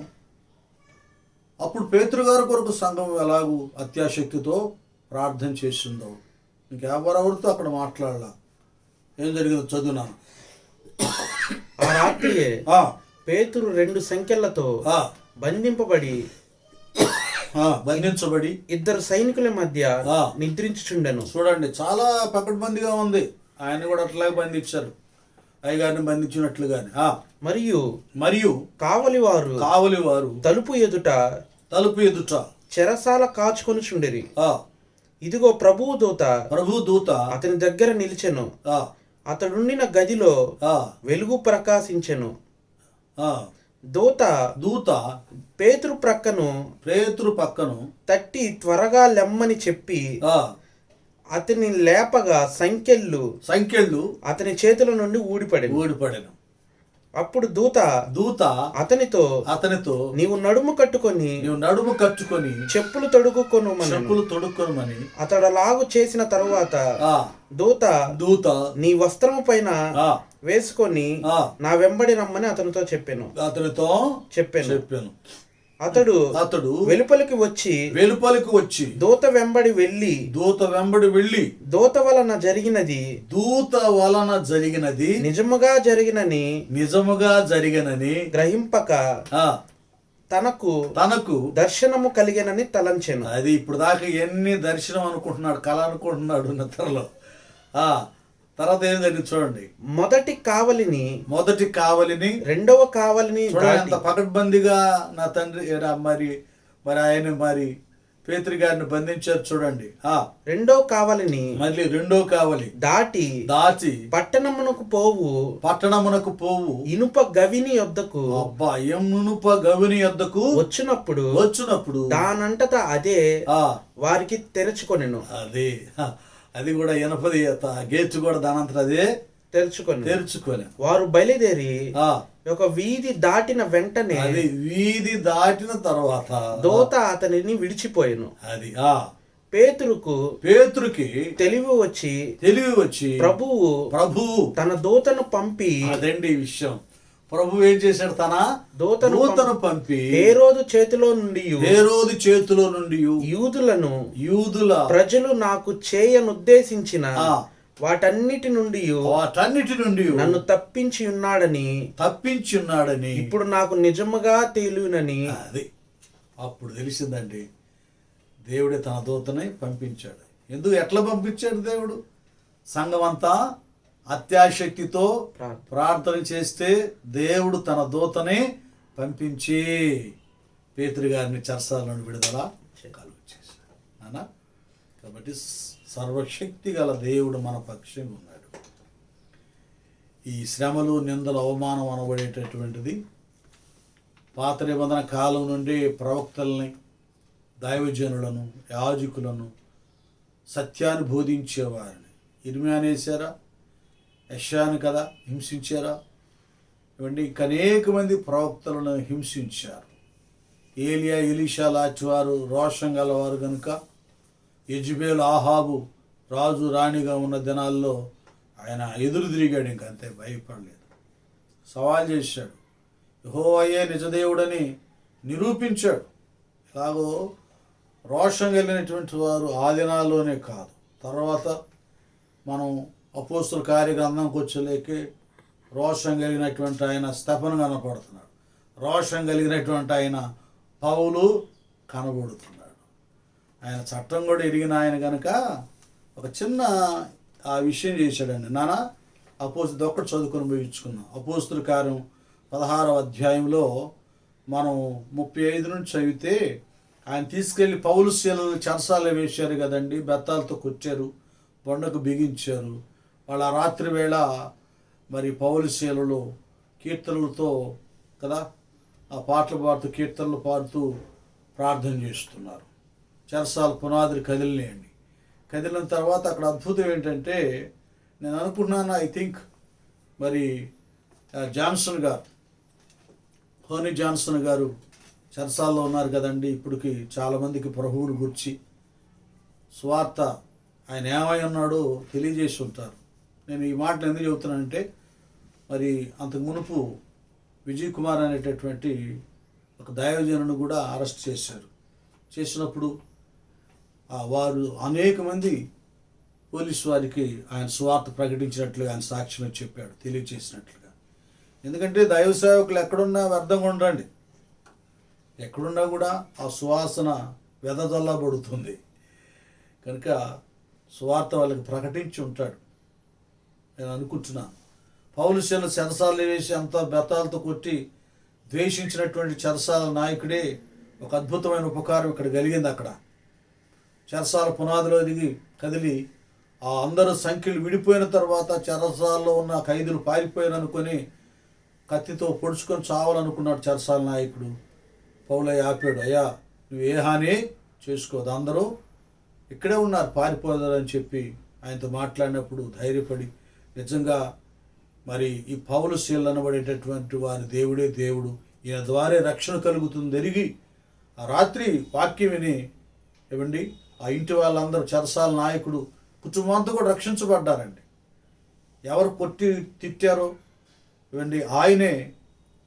అప్పుడు పేతురు గారి కొరకు సంఘం ఎలాగూ అత్యాశక్తితో ప్రార్థన చేసిందో ఇంకెవరెవరితో అక్కడ మాట్లాడాల. ఏం జరిగిందో చదువునాను. ఆ రాత్రియే పేతురు 2 సంఖ్యలతో బంధింపబడి ఇద్దరు సైనికుల మధ్య నిద్రించుచుండెను. చూడండి, చాలా పకడ్బందీగా ఉంది. ఆయన కూడా అట్లాగే బంధించారు, అయ్యగారిని బంధించినట్లుగానే. మరియు కావలివారు తలుపు ఎదుట చెరసాల కాచుకొనుచుండిరి. ఇదిగో ప్రభువు దూత అతని దగ్గర నిలిచెను. అతడుండిన గదిలో వెలుగు ప్రకాశించెను. దూత పేతురు పక్కను తట్టి త్వరగా లెమ్మని చెప్పి అతని లేపగా సంకెళ్ళు అతని చేతుల నుండి ఊడిపడెను. అప్పుడు దూత అతనితో నీవు నడుము కట్టుకొని చెప్పులు తొడుక్కొనుమని అతడలాగు చేసిన తరువాత దూత నీ వస్త్రము పైన వేసుకొని నా వెంబడి రమ్మని అతనితో చెప్పాను. అతడు వెలుపలికి వచ్చి దూత వెంబడి వెళ్ళి దూత వలన జరిగినది నిజముగా జరిగినని గ్రహింపక తనకు దర్శనము కలిగేనని తలంచెను. అది ఇప్పుడు దాకా ఎన్ని దర్శనం అనుకుంటున్నాడు, కళ అనుకుంటున్నాడు నిద్రలో. తర్వాత ఏం జరిగింది చూడండి. మొదటి కావలిని రెండవ కావలిని అంత పకడ్బందీగా నా తండ్రి మరి ఆయన పేతురు గారిని బంధించారు చూడండి. రెండో కావలిని దాటి పట్టణమునకు పోవు ఇనుప గవిని యొద్దకు వచ్చినప్పుడు దానంతటా అదే వారికి తెరుచుకొనెను. అది కూడా ఇనపది గేట్ కూడా దానంతట అదే తెరుచుకొని వారు బయలుదేరి ఒక వీధి దాటిన వెంటనే వీధి దాటిన తర్వాత దూత అతనిని విడిచిపోయాను. అది పేతురుకి తెలివి వచ్చి ప్రభువు తన దూతను పంపి, అదండి ఈ విషయం. ప్రభు ఏం చేశాడు? తన దూతను పంపి హేరోదు చేతిలో నుండి యూదుల ప్రజలు నాకు చేయనుద్దేశించిన వాటన్నిటి నుండి నన్ను తప్పించి ఉన్నాడని ఇప్పుడు నాకు నిజముగా తెలియనని. అది అప్పుడు తెలిసిందండి, దేవుడే తన దూతని పంపించాడు. ఎట్లా పంపించాడు దేవుడు? సంఘమంతా అత్యాశక్తితో ప్రార్థన చేస్తే దేవుడు తన దూతని పంపించి పేతురు గారిని చెరసాల నుండి విడుదల కలుగు చేశాడు. కాబట్టి సర్వశక్తి గల దేవుడు మన పక్షంగా ఉన్నాడు. ఈ శ్రమలు, నిందలు, అవమానం అనబడేటటువంటిది పాత నిబంధన కాలం నుండి ప్రవక్తల్ని, దైవజనులను, యాజకులను, సత్యాన్ని బోధించేవారిని ఇర్మియానేశారా, యెషయాను కదా హింసించారా? ఇవన్నీ అనేక మంది ప్రవక్తలను హింసించారు. ఏలియా, ఎలీషా లాంటి వారు రోషం గలవారు కనుక యెజబెలు, ఆహాబు రాజు రాణిగా ఉన్న దినాల్లో ఆయన ఎదురు తిరిగాడు. ఇంకంతే, భయపడలేదు, సవాల్ చేశాడు, యెహోవాయే నిజదేవుడని నిరూపించాడు. ఇలాగో రోషం కలిగినటువంటి వారు ఆ దినాల్లోనే కాదు, తర్వాత మనం అపోస్తల కార్యగ్రంథంకి వచ్చలేకే రోషం కలిగినటువంటి ఆయన స్తెఫను కనపడుతున్నాడు. రోషం కలిగినటువంటి ఆయన పౌలు కనబడుతున్నాడు. ఆయన చట్టం కూడా ఎరిగిన ఆయన కనుక ఒక చిన్న ఆ విషయం చేశాడండి. నాన్న అపోస్తలుడు ఒక్కటి చదువుకొని ముగించుకున్నాం. అపోస్తలుల కార్యం 16వ అధ్యాయంలో మనం 35 నుంచి చదివితే ఆయన తీసుకెళ్ళి పౌలు శీలను చెరసాలలో వేశారు కదండి, బెత్తాలతో కొట్టారు, బొండకు బిగించారు. వాళ్ళ రాత్రి వేళ మరి పౌలు శీలలో కీర్తనలతో కదా ఆ పాటలు పాడుతూ కీర్తనలు పాడుతూ ప్రార్థన చేస్తున్నారు. చెరసాల పునాదులు కదిలినాయండి. కదిలిన తర్వాత అక్కడ అద్భుతం ఏంటంటే, నేను అనుకున్నాను ఐ థింక్ మరి జాన్సన్ గారు, హోనీ జాన్సన్ గారు చెరసాల్లో ఉన్నారు కదండి. ఇప్పటికి చాలామందికి ప్రభువుని గుర్చి స్వార్థ ఆయన ఏమై ఉన్నాడో తెలియజేసి ఉంటారు. నేను ఈ మాటలు ఎందుకు చెబుతున్నానంటే, మరి అంతకు మునుపు విజయ్ కుమార్ అనేటటువంటి ఒక దైవజనుడు కూడా అరెస్ట్ చేశారు. చేసినప్పుడు వారు అనేక మంది పోలీసు వారికి ఆయన స్వార్థ ప్రకటించినట్లుగా ఆయన సాక్ష్యం చెప్పాడు, తెలియజేసినట్లుగా. ఎందుకంటే దైవ సేవకులు ఎక్కడున్నా వ్యర్థంగా ఉండండి, ఎక్కడున్నా కూడా ఆ సువాసన వెదజల్లబడుతుంది కనుక సువార్త వాళ్ళకి ప్రకటించి ఉంటాడు. నేను అనుకుంటున్నాను పౌలు శీలను చెరసాలలో వేసి అంత బెత్తాలతో కొట్టి ద్వేషించినటువంటి చెరసాల నాయకుడే ఒక అద్భుతమైన ఉపకారం ఇక్కడ కలిగింది. అక్కడ చెరసాల పునాదిలో దిగి కదిలి ఆ అందరూ సంఖ్యలు విడిపోయిన తర్వాత చెరసాలలో ఉన్న ఖైదులు పారిపోయారనుకొని కత్తితో పొడుచుకొని చావాలనుకున్నాడు చెరసాల నాయకుడు. పౌలయ్య ఆపాడు, అయ్యా నువ్వు ఏ హాని చేసుకోదు, అందరూ ఇక్కడే ఉన్నారు, పారిపోదారని చెప్పి ఆయనతో మాట్లాడినప్పుడు ధైర్యపడి నిజంగా మరి ఈ పౌలు శీలను అనబడేటటువంటి వారి దేవుడే దేవుడు, ఈయన ద్వారా రక్షణ కలుగుతుంది ఎరిగి ఆ రాత్రి వాక్యం విని ఇవ్వండి ఆ ఇంటి వాళ్ళందరూ చెరసాల నాయకుడు కుటుంబం అంతా కూడా రక్షించబడ్డారండి. ఎవరు కొట్టి తిట్టారో ఇవ్వండి ఆయనే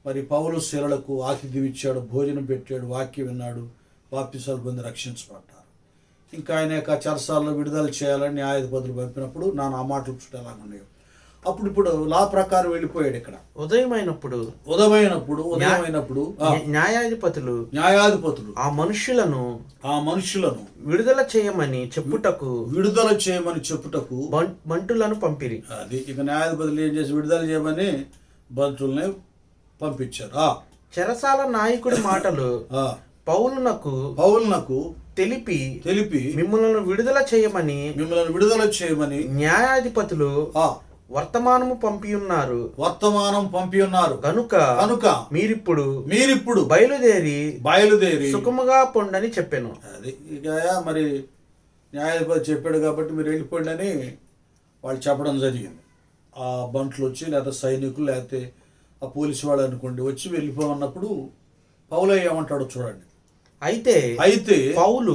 మరి పౌలు శీలలకు ఆతిథ్యం ఇచ్చాడు, భోజనం పెట్టాడు, వాక్యం విన్నాడు, బాప్తిసాలు పొంది రక్షించబడ్డారు. ఇంకా ఆయన యొక్క చెరసాలలో విడుదల చేయాలని న్యాయాధిపతులు పంపినప్పుడు ఆ మాటలు చుట్టూ ఎలా ఉన్నాయో ఇప్పుడు లా ప్రకారం వెళ్ళిపోయాడు. ఇక్కడ ఉదయమైనప్పుడు న్యాయాధిపతులు ఆ మనుషులను విడుదల చేయమని చెప్పుటకు బంటులను పంపిరి. అది ఇక న్యాయాధిపతులు ఏం చేసి విడుదల చేయమని బంటుల్ని పంపించారు. చెరసాల నాయకుడి మాటలు పౌలునకు తెలిపి మిమ్మల్ని విడుదల చేయమని న్యాయాధిపతులు వర్తమానం పంపి ఉన్నారు కనుక మీరిప్పుడు బయలుదేరి సుఖముగా పొండని చెప్పాను. అది ఇక మరి న్యాయాధిపతి చెప్పాడు కాబట్టి మీరు వెళ్ళిపోండి అని వాళ్ళు చెప్పడం జరిగింది. ఆ బంట్లు వచ్చి లేకపోతే సైనికులు లేకపోతే ఆ పోలీసు వాళ్ళు అనుకోండి వచ్చి వెళ్ళిపోమన్నప్పుడు పౌలయ్య ఏమంటాడో చూడండి. అయితే పౌలు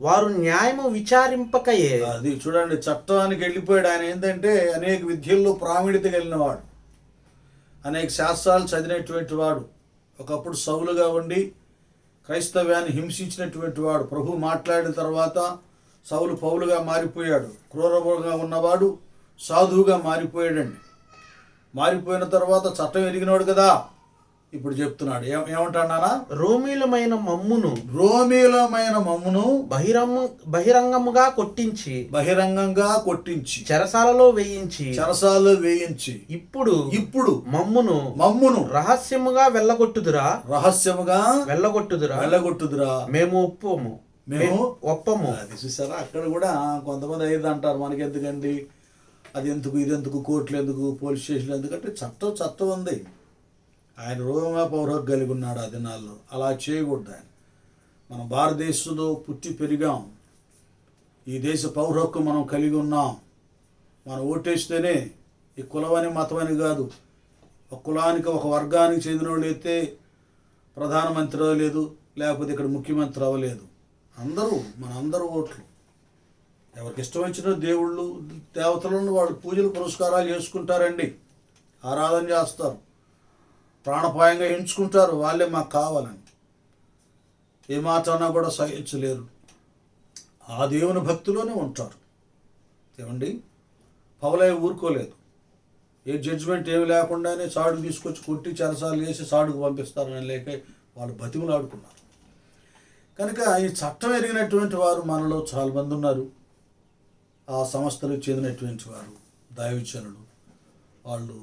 వారు న్యాయము విచారింపకయే. అది చూడండి, చట్టానికి వెళ్ళిపోయాడు ఆయన. ఏంటంటే అనేక విద్యల్లో ప్రావీణ్యత కలిగిన వాడు, అనేక శాస్త్రాలు చదివినటువంటి వాడు, ఒకప్పుడు సౌలుగా ఉండి క్రైస్తవ్యాన్ని హింసించినటువంటి వాడు. ప్రభు మాట్లాడిన తర్వాత సౌలు పౌలుగా మారిపోయాడు. క్రూరంగా ఉన్నవాడు సాధువుగా మారిపోయాడండి. మారిపోయిన తర్వాత చట్టం ఎరిగినవాడు కదా. ఇప్పుడు చెప్తున్నాడు ఏమంటాడా, రోమీలమైన మమ్మును బహిరంగంగా కొట్టించి చెరసాలలో వేయించి ఇప్పుడు మమ్మును రహస్యముగా వెళ్ళగొట్టుదురా మేము ఒప్పము. అది చూసారా, అక్కడ కూడా కొంతమంది అయితే అంటారు మనకెందుకండి, అది ఎందుకు, ఇది ఎందుకు, కోర్టులు ఎందుకు, పోలీస్ స్టేషన్లు ఎందుకంటే చట్టం ఉంది. ఆయన రోమ పౌరహక్కు కలిగి ఉన్నాడు ఆ దినాల్లో. అలా చేయకూడదు. ఆయన మన భారతదేశంలో పుట్టి పెరిగాం, ఈ దేశ పౌరహక్కు మనం కలిగి ఉన్నాం. మనం ఓటేస్తేనే ఈ కులమని మతమని కాదు, ఒక కులానికి ఒక వర్గానికి చెందిన వాళ్ళు అయితే ప్రధానమంత్రి అవ్వలేదు, లేకపోతే ఇక్కడ ముఖ్యమంత్రి అవ్వలేదు. మనందరూ ఓట్లు. ఎవరికి ఇష్టం వచ్చిన దేవుళ్ళు దేవతలను వాళ్ళు పూజలు పురస్కారాలు చేసుకుంటారండి, ఆరాధన చేస్తారు, ప్రాణపాయంగా ఎంచుకుంటారు. వాళ్ళే మాకు కావాలని ఏ మాట అన్నా కూడా సహించలేరు. ఆ దేవుని భక్తిలోనే ఉంటారు. ఏమండి, పౌలయ్య ఊరుకోలేదు. ఏ జడ్జిమెంట్ ఏమి లేకుండానే సాడుకు తీసుకొచ్చి కొట్టి చెరసాలు వేసి సాడుకు పంపిస్తారని లేక వాళ్ళు బతిమలాడుకున్నారు. కనుక ఈ చట్టం ఎరిగినటువంటి వారు మనలో చాలామంది ఉన్నారు. ఆ సంస్థలకు చెందినటువంటి వారు దైవజనులు, వాళ్ళు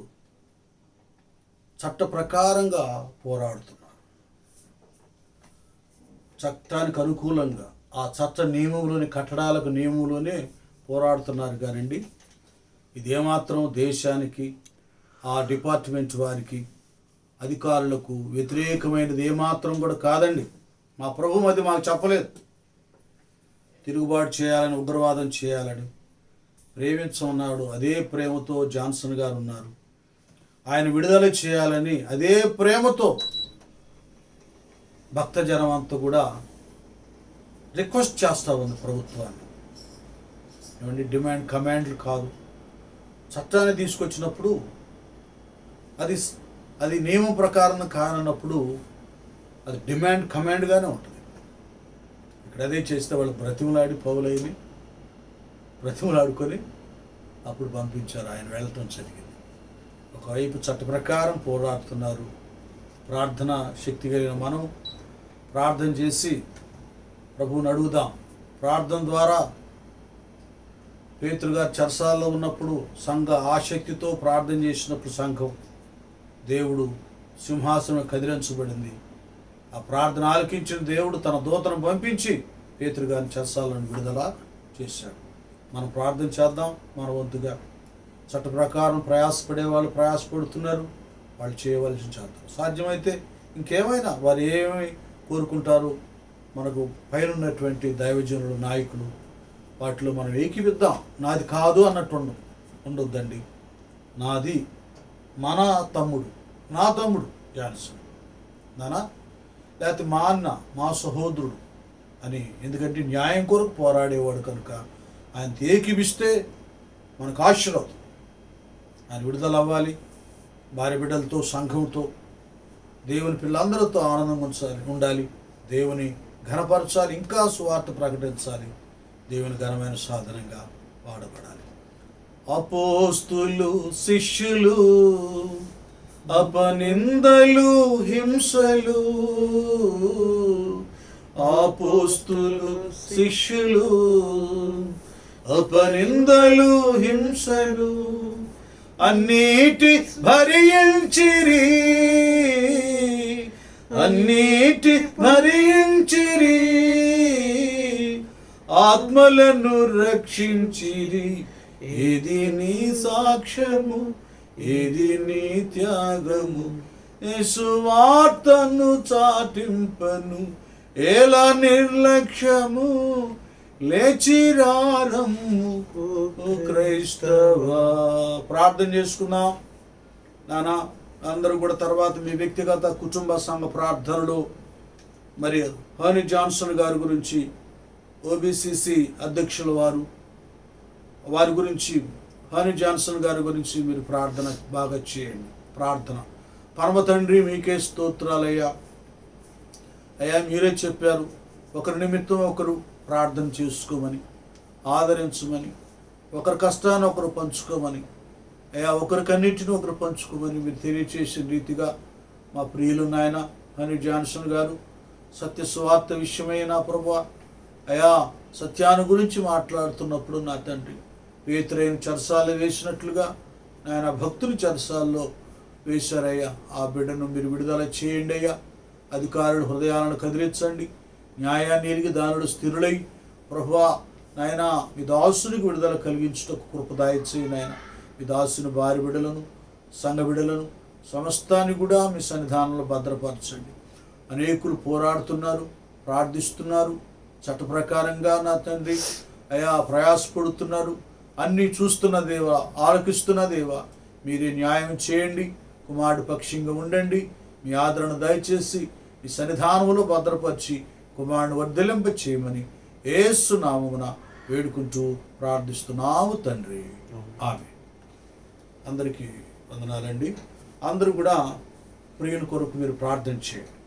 చట్ట ప్రకారంగా పోరాడుతున్నారు. చట్టానికి అనుకూలంగా ఆ చట్ట నియమంలోని కట్టడాలకు నియమంలోనే పోరాడుతున్నారు. కానండి ఇదేమాత్రం దేశానికి, ఆ డిపార్ట్మెంట్ వారికి, అధికారులకు వ్యతిరేకమైనది ఏమాత్రం కూడా కాదండి. మా ప్రభువు అది మాకు చెప్పలేదు. తిరుగుబాటు చేయాలని, ఉగ్రవాదం చేయాలని ప్రేమించమన్నాడు. అదే ప్రేమతో జాన్సన్ గారు ఉన్నారు. ఆయన విడుదల చేయాలని అదే ప్రేమతో భక్తజనం అంతా కూడా రిక్వెస్ట్ చేస్తూ ఉంది ప్రభుత్వాన్ని. ఏమండి, డిమాండ్ కమాండ్లు కాదు. చట్టాన్ని తీసుకొచ్చినప్పుడు అది నియమం ప్రకారం కానప్పుడు అది డిమాండ్ కమాండ్గానే ఉంటుంది. ఇక్కడ అదే చేస్తే వాళ్ళు బ్రతిమలాడి పౌలైని బ్రతిమలాడుకొని అప్పుడు పంపించారు. ఆయన వెళ్ళటం జరిగింది. ఒకవైపు చట్ట ప్రకారం పోరాడుతున్నారు. ప్రార్థన శక్తి కలిగిన మనం ప్రార్థన చేసి ప్రభువుని అడుగుదాం. ప్రార్థన ద్వారా పేతురు గారు చెరసాలలో ఉన్నప్పుడు సంఘ ఆసక్తితో ప్రార్థన చేసినప్పుడు సంఘం దేవుడు సింహాసనం కదిలించబడింది. ఆ ప్రార్థన ఆలకించిన దేవుడు తన దూతను పంపించి పేతురు గారిని చెరసాలను విడుదల చేశాడు. మనం ప్రార్థన చేద్దాం. మన వంతుగా చట్ట ప్రకారం ప్రయాసపడే వాళ్ళు ప్రయాసపడుతున్నారు. వాళ్ళు చేయవలసిన చేద్దాం. సాధ్యమైతే ఇంకేమైనా వారు ఏమి కోరుకుంటారు, మనకు పైనున్నటువంటి దైవజనులు, నాయకులు, వాటిలో మనం ఏకీవిద్దాం. నాది కాదు అన్నట్టు ఉండొద్దండి. నాది మన తమ్ముడు, నా తమ్ముడు జాన్సన్, నానా లేకపోతే మా అన్న, మా సహోదరుడు అని. ఎందుకంటే న్యాయం కొరకు పోరాడేవాడు కనుక ఆయన ఏకీవిస్తే మనకు ఆశీర్వాదం. ఆయన విడుదల అవ్వాలి. భార్య బిడ్డలతో, సంఘంతో, దేవుని పిల్లలందరితో ఆనందంగా ఉండాలి. దేవుని ఘనపరచాలి. ఇంకా సువార్త ప్రకటించాలి. దేవుని ఘనమైన సాధనంగా వాడబడాలి. అపోస్తులు, శిష్యులు, అపనిందలు, హింసలు. అపోస్తులు, శిష్యులు, అపనిందలు, హింసలు అన్నిటి భరించిరి, అన్నిటి భరించిరి, ఆత్మలను రక్షించిరి. ఏది నీ సాక్ష్యము, ఏది నీ త్యాగము, సువార్తను చాటింపను ఎలా నిర్లక్ష్యము, లేచిరారమ్ము ఓ క్రైస్తవ. ప్రార్థన చేసుకున్నాం నానా. అందరూ కూడా తర్వాత మీ వ్యక్తిగత కుటుంబ సంఘ ప్రార్థనలు మరి హనీ జాన్సన్ గారి గురించి, ఓబీసీసీ అధ్యక్షుల వారి గురించి, హనీ జాన్సన్ గారి గురించి మీరు ప్రార్థన బాగా చేయండి. ప్రార్థన. పరమ తండ్రి, మీకే స్తోత్రాలయ్యా. అయ్యా, మీరే చెప్పారు ఒకరి నిమిత్తం ఒకరు ప్రార్థన చేసుకోమని, ఆదరించమని, ఒకరి కష్టాన్ని ఒకరు పంచుకోమని, అయ్యా ఒకరికన్నిటిని ఒకరు పంచుకోమని మీరు తెలియచేసిన రీతిగా మా ప్రియులు నాయన హనీ జాన్సన్ గారు సత్య సువార్త విషయమైన ప్రభువా, అయ్యా సత్యాన్ని గురించి మాట్లాడుతున్నప్పుడు నా తండ్రి పేతురును చెరసాలలో వేసినట్లుగా నాయన భక్తులు చెరసాల్లో వేశారయ్యా. ఆ బిడ్డను మీరు విడుదల చేయండి అయ్యా. అధికారుల హృదయాలను కదిలించండి. న్యాయాన్ని ఎరిగి దానుడు స్థిరులై ప్రభువా నాయన మీ దాసునికి విడుదల కలిగించుటకు కృపదాయిచ్చేయి నాయన. మీ దాసుని భార్య బిడ్డలను, సంఘ బిడ్డలను, సమస్తాన్ని కూడా మీ సన్నిధానంలో భద్రపరచండి. అనేకులు పోరాడుతున్నారు, ప్రార్థిస్తున్నారు, చట్ట ప్రకారంగా నా తండ్రి అయా ప్రయాసపడుతున్నారు. అన్నీ చూస్తున్న దేవా, ఆలకిస్తున్న దేవా, మీరే న్యాయం చేయండి. కుమారుడు పక్షంగా ఉండండి. మీ ఆదరణ దయచేసి మీ సన్నిధానంలో భద్రపరిచి కుమారుని వర్ధలింప చేయమని యేసు నామమున వేడుకుంటూ ప్రార్థిస్తున్నాము తండ్రి. ఆమె. అందరికీ వందనాలండి. అందరూ కూడా ప్రియుల కొరకు మీరు ప్రార్థన చేయండి.